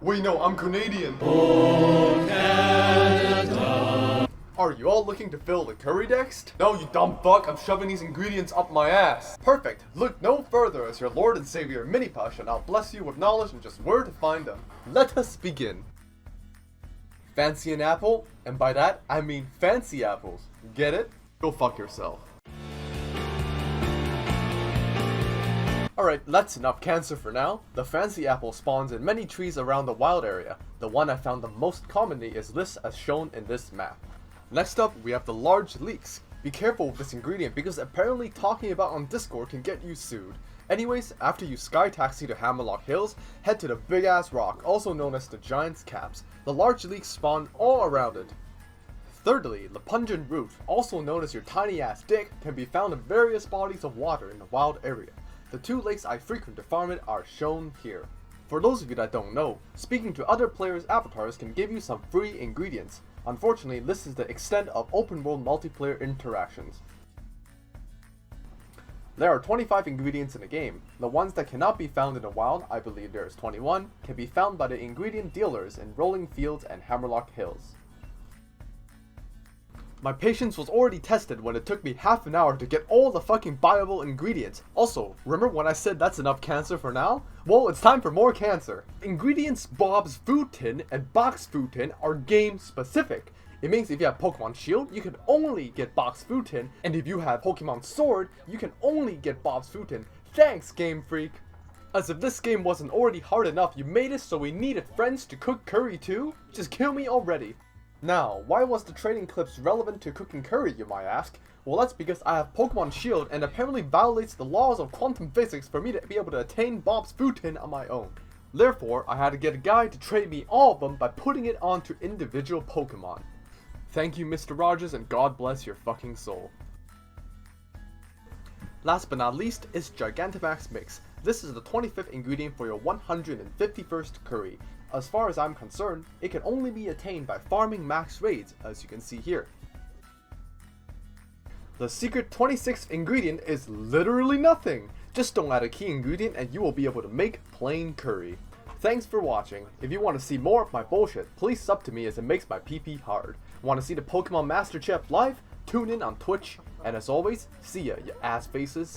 Wait, no, I'm Canadian. Oh, Canada. Are you all looking to fill the Currydex? No, you dumb fuck, I'm shoving these ingredients up my ass. Perfect. Look no further as your Lord and Savior Mini-Push, and I'll bless you with knowledge and just where to find them. Let us begin. Fancy an apple? And by that, I mean fancy apples. Get it? Go fuck yourself. Alright, that's enough cancer for now. The fancy apple spawns in many trees around the wild area. The one I found the most commonly is this as shown in this map. Next up, we have the large leeks. Be careful with this ingredient because apparently talking about on Discord can get you sued. Anyways, after you sky taxi to Hammerlocke Hills, head to the big ass rock, also known as the Giant's Caps. The large leeks spawn all around it. Thirdly, the Pungent Root, also known as your tiny ass dick, can be found in various bodies of water in the wild area. The two lakes I frequent to farm it are shown here. For those of you that don't know, speaking to other players' avatars can give you some free ingredients. Unfortunately, this is the extent of open world multiplayer interactions. There are 25 ingredients in the game. The ones that cannot be found in the wild, I believe there is 21, can be found by the ingredient dealers in Rolling Fields and Hammerlocke Hills. My patience was already tested when it took me half an hour to get all the fucking viable ingredients. Also, remember when I said that's enough cancer for now? Well, it's time for more cancer. Ingredients Bob's Food Tin and Box Food Tin are game specific. It means if you have Pokemon Shield, you can only get Box Food Tin, and if you have Pokemon Sword, you can only get Bob's Food Tin. Thanks, Game Freak! As if this game wasn't already hard enough, you made it so we needed friends to cook curry too? Just kill me already. Now, why was the training clips relevant to cooking curry, you might ask? Well, that's because I have Pokemon Shield and apparently violates the laws of quantum physics for me to be able to attain Bob's Food Tin on my own. Therefore, I had to get a guy to trade me all of them by putting it onto individual Pokemon. Thank you, Mr. Rogers, and God bless your fucking soul. Last but not least is Gigantamax Mix. This is the 25th ingredient for your 151st curry. As far as I'm concerned, it can only be attained by farming max raids, as you can see here. The secret 26th ingredient is literally nothing. Just don't add a key ingredient and you will be able to make plain curry. Thanks for watching. If you want to see more of my bullshit, please sub to me as it makes my PP hard. Want to see the Pokemon Master Chef live? Tune in on Twitch. And as always, see ya, you ass faces.